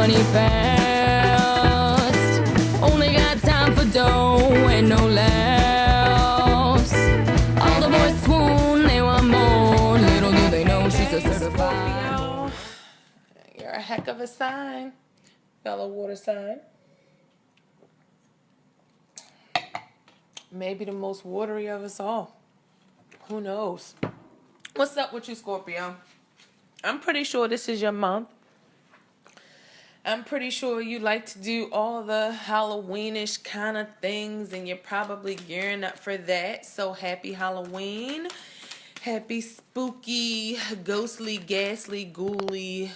money fast. Only got time for dough and no laughs. All the boys swoon, they want more. Little do they know she's a certified. Scorpio, you're a heck of a sign. Fellow water sign. Maybe the most watery of us all. Who knows? What's up with you, Scorpio? I'm pretty sure this is your month. I'm pretty sure you like to do all the Halloweenish kind of things, and you're probably gearing up for that. So happy Halloween. Happy spooky, ghostly, ghastly, ghouly,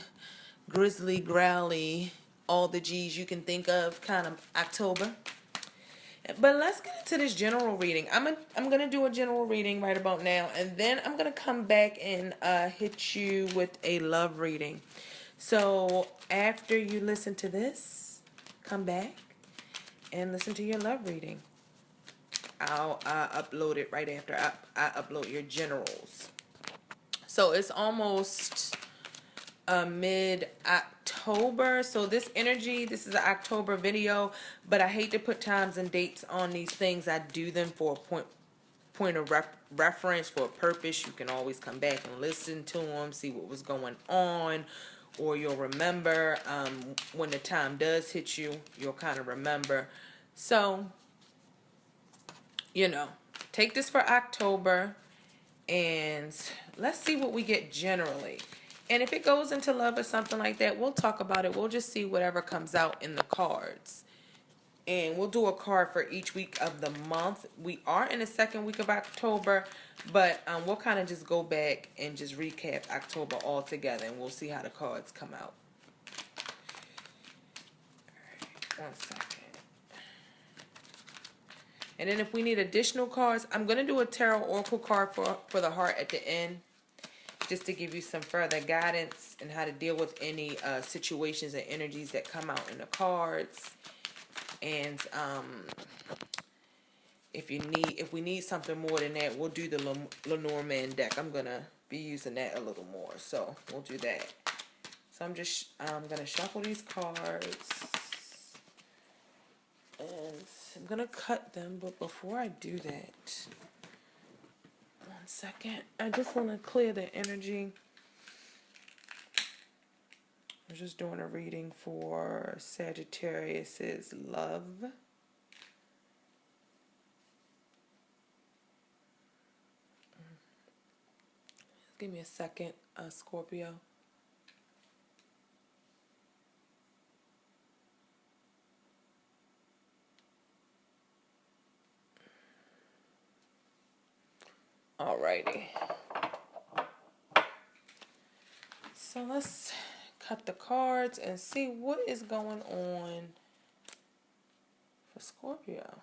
grizzly, growly, all the G's you can think of kind of October. But let's get into this general reading. I'm gonna do a general reading right about now, and then I'm gonna come back and hit you with a love reading. So after you listen to this, come back and listen to your love reading. I'll upload it right after I upload your generals. So it's almost mid-October. So this energy, this is an October video, but I hate to put times and dates on these things. I do them for a point of reference, for a purpose. You can always come back and listen to them, see what was going on, or you'll remember when the time does hit you, you'll kind of remember. So, you know, take this for October, and let's see what we get generally. And if it goes into love or something like that, we'll talk about it. We'll just see whatever comes out in the cards. And we'll do a card for each week of the month. We are in the second week of October, but we'll kind of just go back and just recap October all together, and we'll see how the cards come out. All right, 1 second. And then if we need additional cards, I'm going to do a tarot oracle card for the heart at the end, just to give you some further guidance and how to deal with any situations and energies that come out in the cards. And if we need something more than that, we'll do the Lenormand deck. I'm gonna be using that a little more, so we'll do that. So I'm gonna shuffle these cards, and I'm gonna cut them. But before I do that, 1 second. I just want to clear the energy. I'm just doing a reading for Sagittarius's love. Give me a second, Scorpio. Alrighty. So let's cut the cards and see what is going on for Scorpio.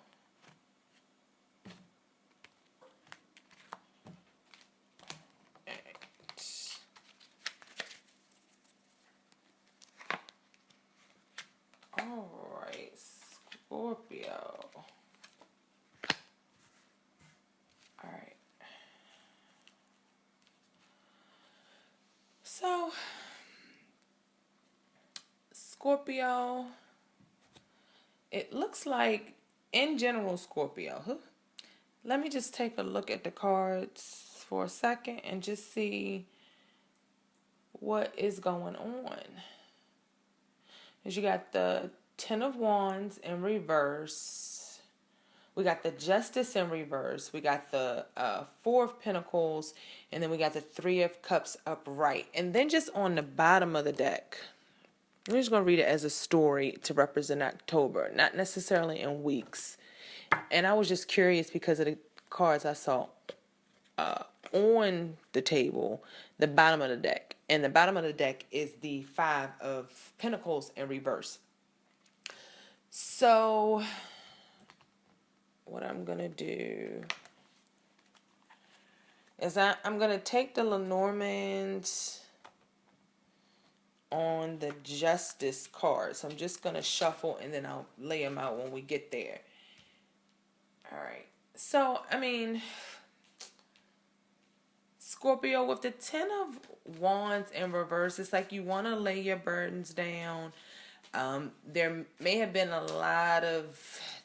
Alright, Scorpio. Alright. So, Scorpio, it looks like, in general, Scorpio, let me just take a look at the cards for a second and just see what is going on. Because you got the Ten of Wands in reverse. We got the Justice in reverse. We got the Four of Pentacles. And then we got the Three of Cups upright. And then just on the bottom of the deck, I'm just going to read it as a story to represent October, not necessarily in weeks. And I was just curious because of the cards I saw on the table, the bottom of the deck. And the bottom of the deck is the Five of Pentacles in reverse. So what I'm going to do is I'm going to take the Lenormand on the Justice card. So I'm just going to shuffle and then I'll lay them out when we get there. All right. So, I mean, Scorpio, with the Ten of Wands in reverse, it's like you want to lay your burdens down. There may have been a lot of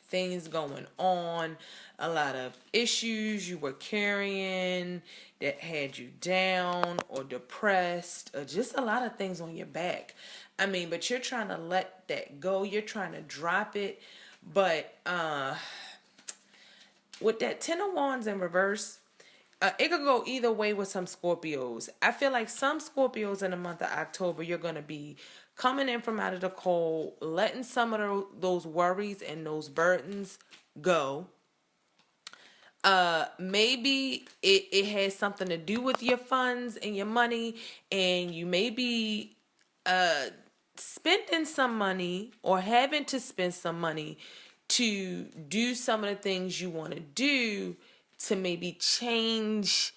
things going on, a lot of issues you were carrying that had you down or depressed, or just a lot of things on your back. I mean, but you're trying to let that go. You're trying to drop it. But with that Ten of Wands in reverse, it could go either way with some Scorpios. I feel like some Scorpios in the month of October, you're going to be coming in from out of the cold, letting some of those worries and those burdens go. Maybe it has something to do with your funds and your money, and you may be spending some money or having to spend some money to do some of the things you want to do to maybe change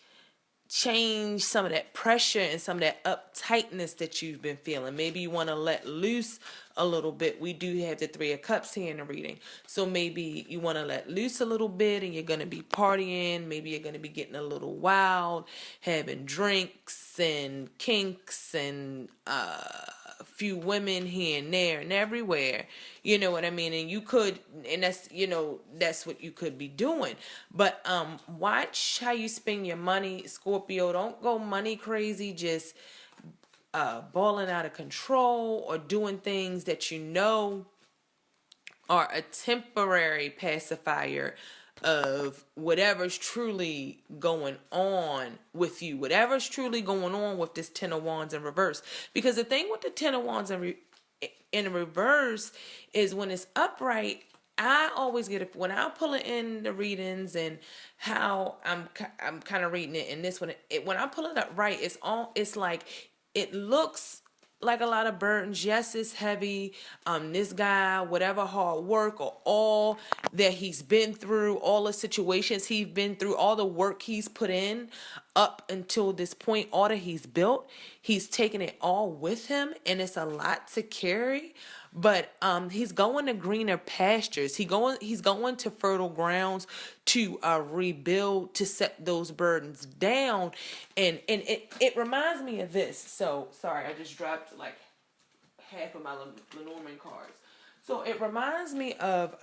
some of that pressure and some of that uptightness that you've been feeling. Maybe you want to let loose a little bit. We do have the Three of Cups here in the reading. So maybe you want to let loose a little bit and you're going to be partying. Maybe you're going to be getting a little wild, having drinks and kinks and a few women here and there and everywhere. You know what I mean? And you could, and that's, you know, that's what you could be doing. But watch how you spend your money, Scorpio. Don't go money crazy, just balling out of control or doing things that you know are a temporary pacifier of whatever's truly going on with you, whatever's truly going on with this Ten of Wands in reverse. Because the thing with the Ten of Wands in reverse is when it's upright, I always get it when I pull it in the readings and how I'm kind of reading it in this one. When I pull it up right, it's like it looks like a lot of burdens. Yes, it's heavy. This guy, whatever hard work or all that he's been through, all the situations he's been through, all the work he's put in up until this point, all that he's built, he's taken it all with him, and it's a lot to carry. But he's going to greener pastures. He's going to fertile grounds to rebuild, to set those burdens down. And it reminds me of this. So sorry, I just dropped like half of my Lenormand cards. So it reminds me of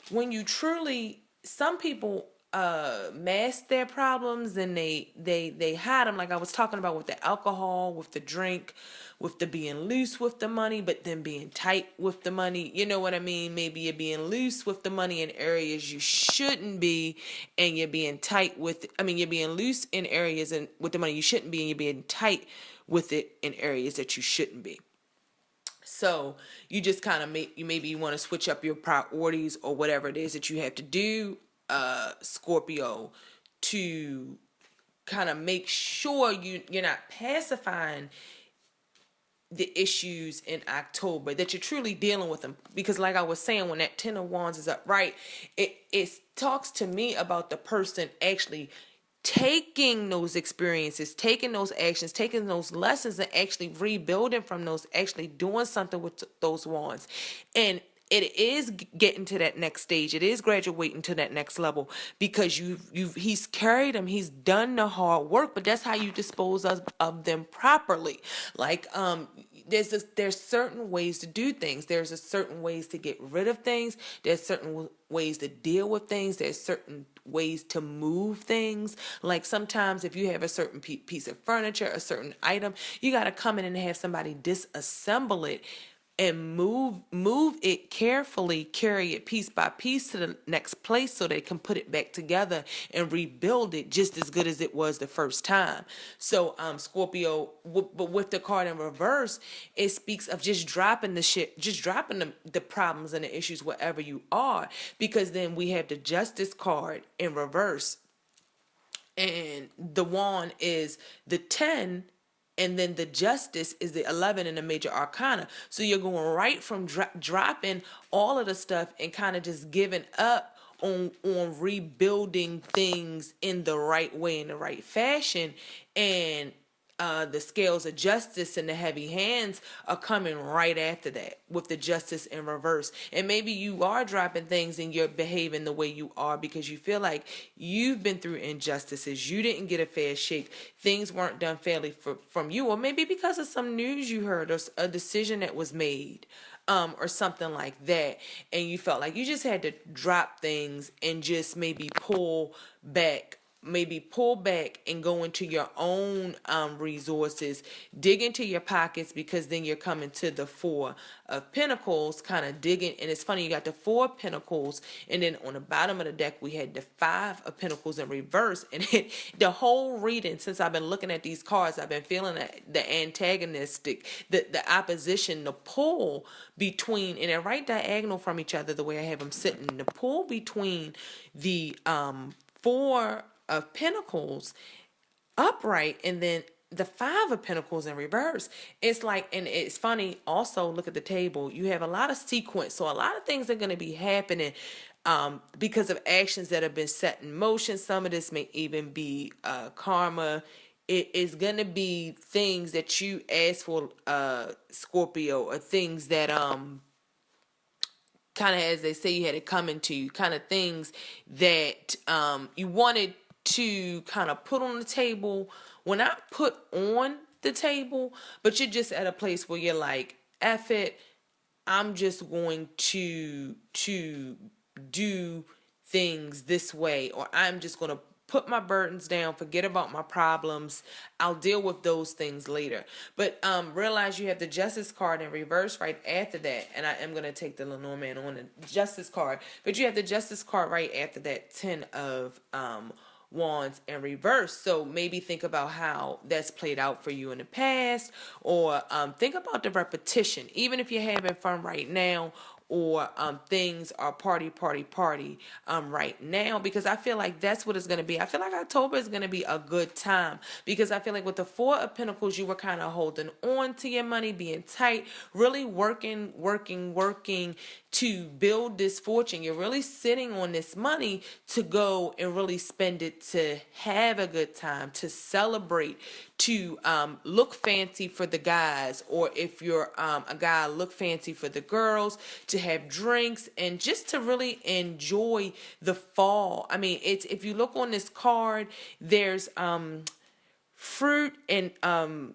when you truly, some people mask their problems and they hide them, like I was talking about with the alcohol, with the drink, with the being loose with the money, but then being tight with the money. You know what I mean? Maybe you're being loose with the money in areas you shouldn't be, and you're being tight with, you're being loose in areas and with the money you shouldn't be, and you're being tight with it in areas that you shouldn't be. So you just kind of maybe you want to switch up your priorities or whatever it is that you have to do, Scorpio, to kind of make sure you're not pacifying the issues in October, that you're truly dealing with them. Because like I was saying, when that Ten of Wands is upright, it talks to me about the person actually taking those experiences, taking those actions, taking those lessons, and actually rebuilding from those, actually doing something with those wands. And it is getting to that next stage. It is graduating to that next level, because he's carried them. He's done the hard work, but that's how you dispose of them properly. Like, there's certain ways to do things. There's a certain ways to get rid of things. There's certain ways to deal with things. There's certain ways to move things. Like sometimes if you have a certain piece of furniture, a certain item, you got to come in and have somebody disassemble it and move it carefully, carry it piece by piece to the next place so they can put it back together and rebuild it just as good as it was the first time. So Scorpio, but with the card in reverse, it speaks of just dropping the shit, just dropping the problems and the issues wherever you are, because then we have the Justice card in reverse, and the wand is the 10, and then the Justice is the 11 in the major arcana. So you're going right from dropping all of the stuff and kind of just giving up on rebuilding things in the right way, in the right fashion. And the scales of justice and the heavy hands are coming right after that with the justice in reverse. And maybe you are dropping things and you're behaving the way you are because you feel like you've been through injustices. You didn't get a fair shake. Things weren't done fairly from you, or maybe because of some news you heard or a decision that was made. Or something like that, and you felt like you just had to drop things and just maybe pull back and go into your own resources, dig into your pockets, because then you're coming to the Four of Pentacles, kind of digging. And it's funny, you got the Four of Pentacles, and then on the bottom of the deck we had the Five of Pentacles in reverse. And the whole reading, since I've been looking at these cards, I've been feeling the antagonistic, the opposition, the pull between, and they're right diagonal from each other the way I have them sitting, the pull between the Four of Pentacles upright and then the Five of Pentacles in reverse. It's like, and it's funny also, look at the table, you have a lot of sequence, so a lot of things are going to be happening because of actions that have been set in motion. Some of this may even be karma. It is going to be things that you ask for, Scorpio, or things that kind of, as they say, you had it coming to you, kind of things that you wanted to kind of put on the table. Well, not put on the table, but you're just at a place where you're like, F it, I'm just going to do things this way, or I'm just going to put my burdens down, forget about my problems. I'll deal with those things later. But realize you have the Justice card in reverse right after that. And I am going to take the Lenormand on the Justice card. But you have the Justice card right after that Ten of Wands in reverse. So maybe think about how that's played out for you in the past, or think about the repetition, even if you're having fun right now, or things are party right now, because I feel like that's what it's going to be. I feel like October is going to be a good time, because I feel like with the Four of Pentacles, you were kind of holding on to your money, being tight, really working to build this fortune. You're really sitting on this money to go and really spend it, to have a good time, to celebrate, to look fancy for the guys, or if you're a guy, look fancy for the girls, to have drinks, and just to really enjoy the fall. I mean, it's, if you look on this card, there's fruit and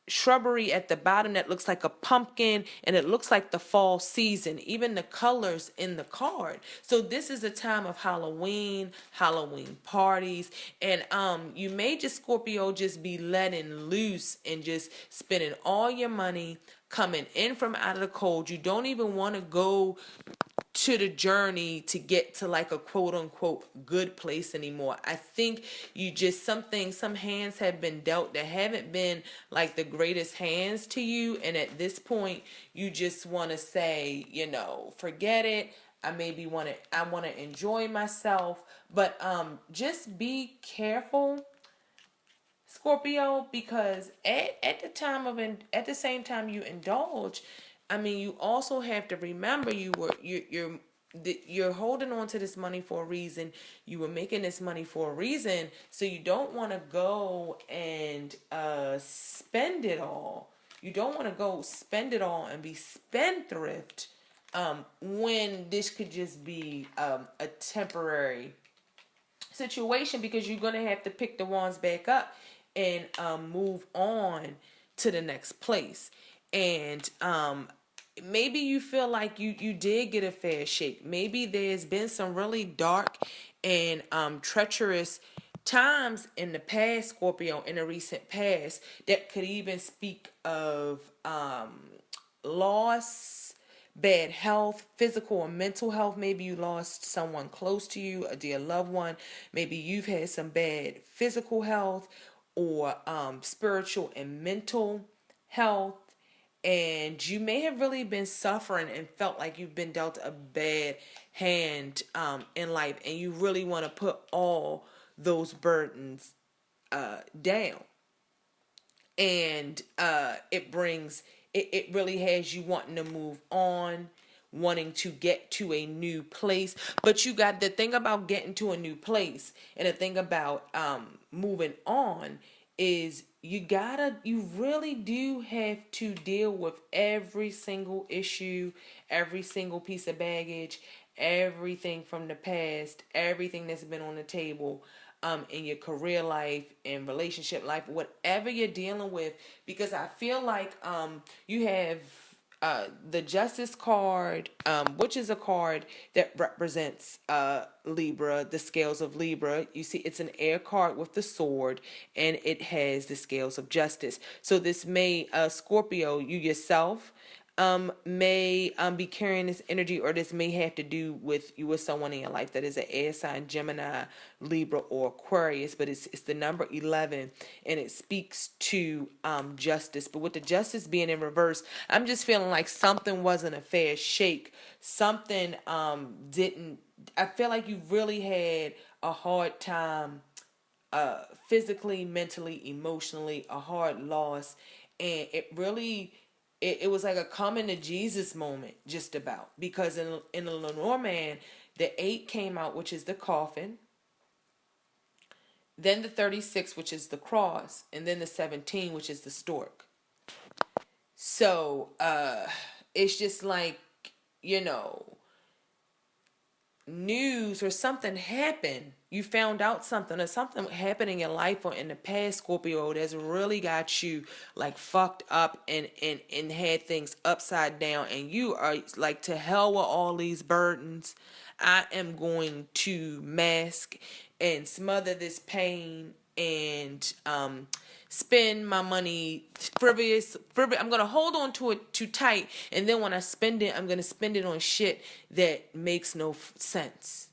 shrubbery at the bottom that looks like a pumpkin, and it looks like the fall season, even the colors in the card. So this is a time of Halloween parties, and you may just, Scorpio, just be letting loose and just spending all your money, coming in from out of the cold. You don't even want to go to the journey to get to like a quote unquote good place anymore. I think you just, some hands have been dealt that haven't been like the greatest hands to you, and at this point you just want to say, forget it. I want to enjoy myself, but just be careful, Scorpio, because at the same time you indulge, I mean, you also have to remember you're holding on to this money for a reason. You were making this money for a reason, so you don't want to go and spend it all. You don't want to go spend it all and be spendthrift when this could just be a temporary situation, because you're going to have to pick the wands back up and move on to the next place. And maybe you feel like you did get a fair shake. Maybe there's been some really dark and treacherous times in the past, Scorpio, in the recent past, that could even speak of loss, bad health, physical or mental health. Maybe you lost someone close to you, a dear loved one. Maybe you've had some bad physical health, or spiritual and mental health. And you may have really been suffering and felt like you've been dealt a bad hand in life, and you really want to put all those burdens down. And it really has you wanting to move on, wanting to get to a new place. But you got the thing about getting to a new place, and the thing about moving on, is you really do have to deal with every single issue, every single piece of baggage, everything from the past, everything that's been on the table, in your career life, in relationship life, whatever you're dealing with, because I feel like you have the Justice card, which is a card that represents Libra, the scales of Libra. You see, it's an air card with the sword, and it has the scales of justice. So this may, Scorpio, you yourself, may be carrying this energy, or this may have to do with you with someone in your life that is an air sign, Gemini, Libra, or Aquarius. But it's the number 11, and it speaks to justice. But with the justice being in reverse, I'm just feeling like something wasn't a fair shake. Something didn't. I feel like you really had a hard time, physically, mentally, emotionally, a hard loss, and it was like a coming to Jesus moment, just about, because in the Lenormand, the 8 came out, which is the coffin, then the 36, which is the cross, and then the 17, which is the stork. So it's just like, you know, news or something happened. You found out something, or something happened in your life or in the past, Scorpio, that's really got you like fucked up and had things upside down, and you are like, to hell with all these burdens. I am going to mask and smother this pain, and spend my money frivolous. I'm gonna hold on to it too tight, and then when I spend it, I'm gonna spend it on shit that makes no sense.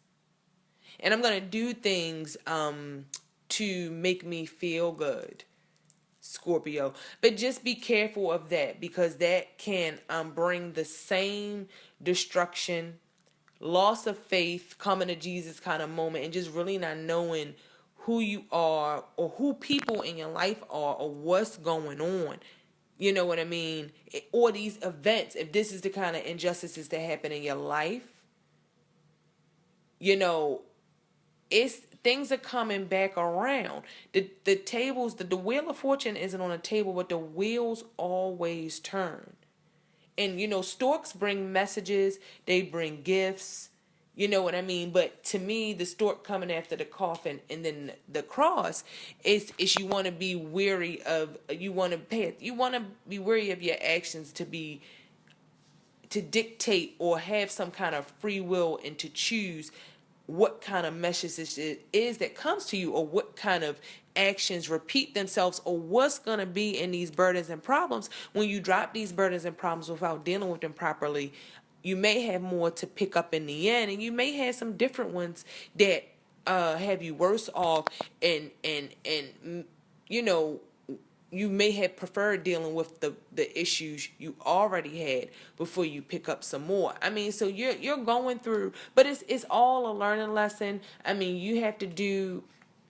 And I'm gonna do things to make me feel good, Scorpio. But just be careful of that, because that can bring the same destruction, loss of faith, coming to Jesus kind of moment, and just really not knowing who you are, or who people in your life are, or what's going on. You know what I mean? Or these events, if this is the kind of injustices that happen in your life, you know, it's things are coming back around. The tables, the wheel of fortune isn't on a table, but the wheels always turn. And you know, storks bring messages, they bring gifts, you know what I mean? But to me, the stork coming after the coffin, and then the cross is you want to be weary of, you want to be weary of your actions, to dictate or have some kind of free will, and to choose what kind of message it is that comes to you, or what kind of actions repeat themselves, or what's going to be in these burdens and problems. When you drop these burdens and problems without dealing with them properly, you may have more to pick up in the end, and you may have some different ones that have you worse off, and you know, you may have preferred dealing with the issues you already had before you pick up some more. I mean, so you're going through, but it's all a learning lesson. I mean, you have to do,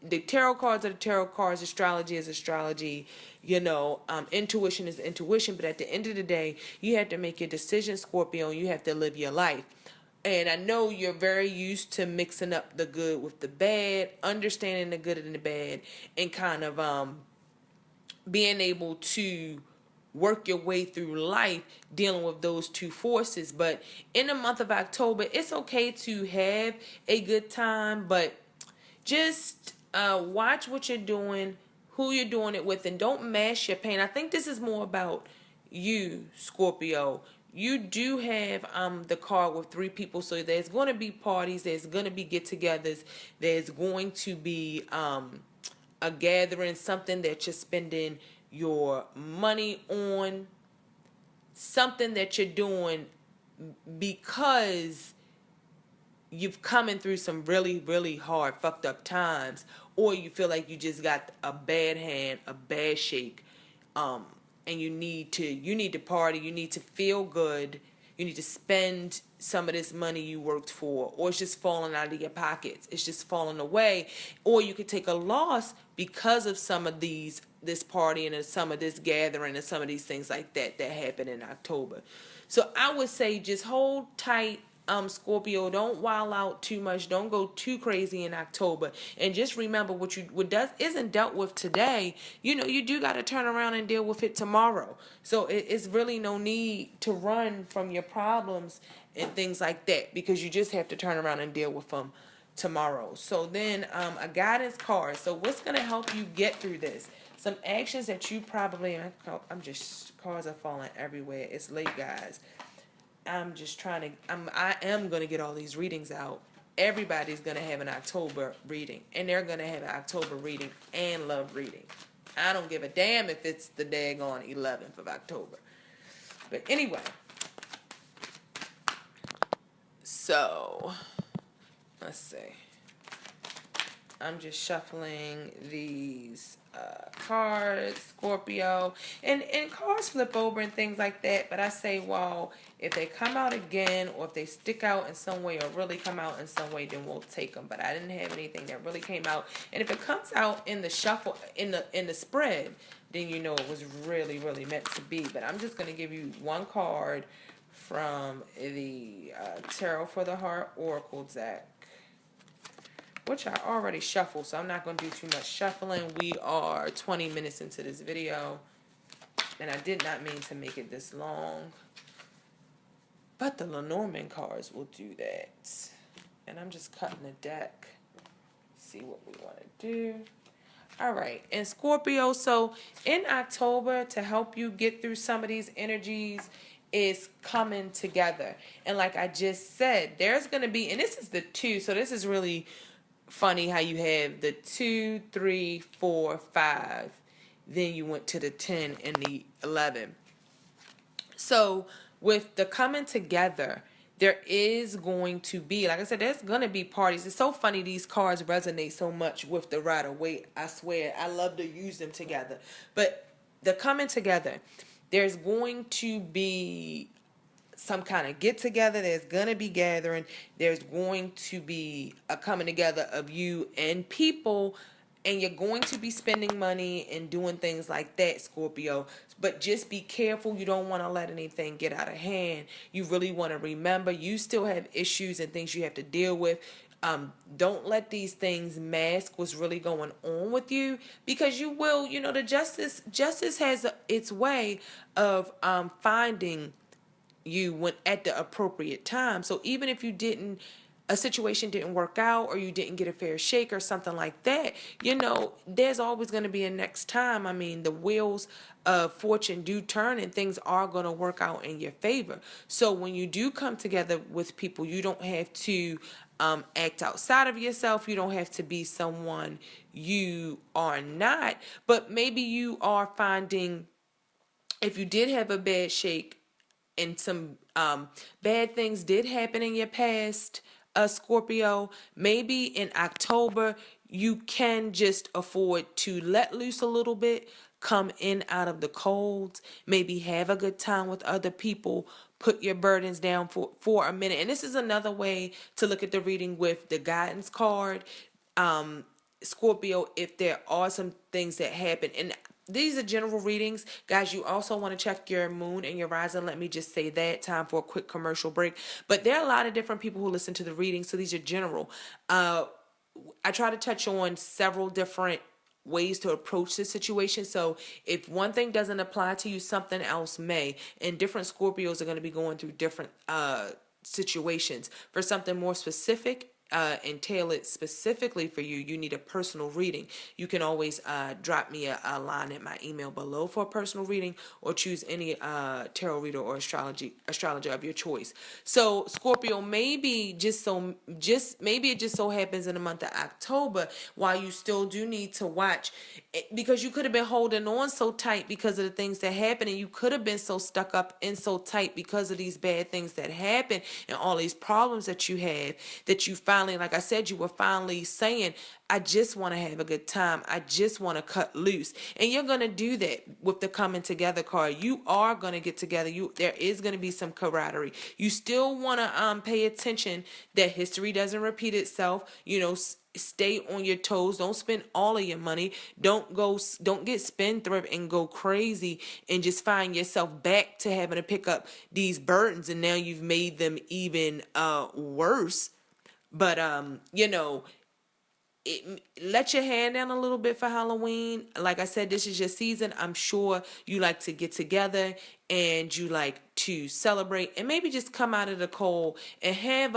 the tarot cards are the tarot cards, astrology is astrology, you know, intuition is intuition, but at the end of the day, you have to make your decision, Scorpio, and you have to live your life. And I know you're very used to mixing up the good with the bad, understanding the good and the bad, and kind of being able to work your way through life dealing with those two forces. But in the month of October, it's okay to have a good time, but just watch what you're doing, who you're doing it with, and don't mask your pain. I think this is more about you, Scorpio. You do have the card with 3 people, so there's going to be parties, there's going to be get-togethers, there's going to be a gathering, something that you're spending your money on, something that you're doing because you've coming through some really, really hard, fucked up times, or you feel like you just got a bad hand, a bad shake, and you need to party, you need to feel good, you need to spend some of this money you worked for, or it's just falling out of your pockets, it's just falling away, or you could take a loss because of some of this party and some of this gathering and some of these things like that happen in October. So I would say just hold tight, Scorpio, don't wild out too much. Don't go too crazy in October. And just remember what isn't dealt with today, you do got to turn around and deal with it tomorrow. So it's really no need to run from your problems and things like that, because you just have to turn around and deal with them tomorrow. So then a guidance card. So what's going to help you get through this? Some actions that you probably, cards are falling everywhere. It's late, guys. I am going to get all these readings out. Everybody's going to have an October reading, and they're going to have an October reading and love reading. I don't give a damn if it's the daggone 11th of October. But anyway, so let's see. I'm just shuffling these cards, Scorpio, and cards flip over and things like that. But I say, well, if they come out again, or if they stick out in some way, or really come out in some way, then we'll take them. But I didn't have anything that really came out. And if it comes out in the shuffle, in the spread, then you know it was really, really meant to be. But I'm just gonna give you one card from the Tarot for the Heart Oracle deck, which I already shuffled, so I'm not going to do too much shuffling. We are 20 minutes into this video, and I did not mean to make it this long, but the Lenormand cards will do that. And I'm just cutting the deck, see what we want to do. All right, and Scorpio, so in October, to help you get through some of these energies, is coming together. And like I just said, there's going to be, and this is the 2, so this is really funny how you have the 2, 3, 4, 5, then you went to the 10 and the 11. So with the coming together, there is going to be, like I said, there's going to be parties. It's so funny these cards resonate so much with the Rider-Waite. I swear, I love to use them together. But the coming together, there's going to be some kind of get together. There's going to be gathering. There's going to be a coming together of you and people, and you're going to be spending money and doing things like that, Scorpio. But just be careful. You don't want to let anything get out of hand. You really want to remember you still have issues and things you have to deal with. Don't let these things mask what's really going on with you, because you will, the justice has its way of finding you when at the appropriate time. So even if a situation didn't work out, or you didn't get a fair shake or something like that, there's always going to be a next time. I mean, the wheels of fortune do turn, and things are going to work out in your favor. So when you do come together with people, you don't have to act outside of yourself. You don't have to be someone you are not. But maybe you are finding, if you did have a bad shake and some bad things did happen in your past, Scorpio, maybe in October you can just afford to let loose a little bit, come in out of the cold, maybe have a good time with other people, put your burdens down for a minute. And this is another way to look at the reading with the guidance card, Scorpio, if there are some things that happen. And these are general readings. Guys, you also want to check your moon and your rising. Let me just say that. Time for a quick commercial break. But there are a lot of different people who listen to the readings, so these are general. I try to touch on several different ways to approach this situation. So if one thing doesn't apply to you, something else may. And different Scorpios are going to be going through different situations. For something more specific, and tailor it specifically for you, you need a personal reading. You can always drop me a line at my email below for a personal reading, or choose any tarot reader or astrologer of your choice. So Scorpio, maybe it just so happens in the month of October, while you still do need to watch, because you could have been holding on so tight because of the things that happened, and you could have been so stuck up and so tight because of these bad things that happened and all these problems that you have, that you finally, like I said, you were finally saying, I just want to have a good time. I just want to cut loose. And you're going to do that with the coming together card. You are going to get together. There is going to be some camaraderie. You still want to pay attention that history doesn't repeat itself. stay on your toes. Don't spend all of your money. Don't get spendthrift and go crazy and just find yourself back to having to pick up these burdens, and now you've made them even worse. But let your hand down a little bit for Halloween. Like I said, this is your season. I'm sure you like to get together and you like to celebrate and maybe just come out of the cold and have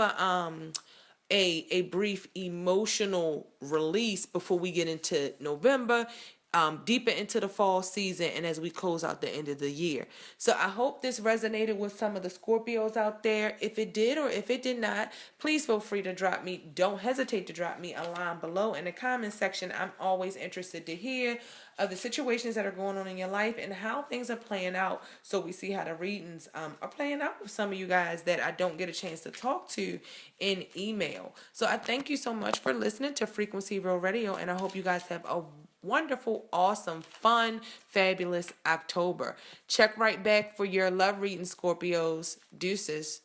a brief emotional release before we get into November, deeper into the fall season, and as we close out the end of the year. So I hope this resonated with some of the Scorpios out there. If it did or if it did not, please feel free to don't hesitate to drop me a line below in the comment section. I'm always interested to hear of the situations that are going on in your life and how things are playing out, so we see how the readings are playing out with some of you guys that I don't get a chance to talk to in email. So I thank you so much for listening to Frequency Real Radio, and I hope you guys have a wonderful, awesome, fun, fabulous October. Check right back for your love reading, Scorpios. Deuces.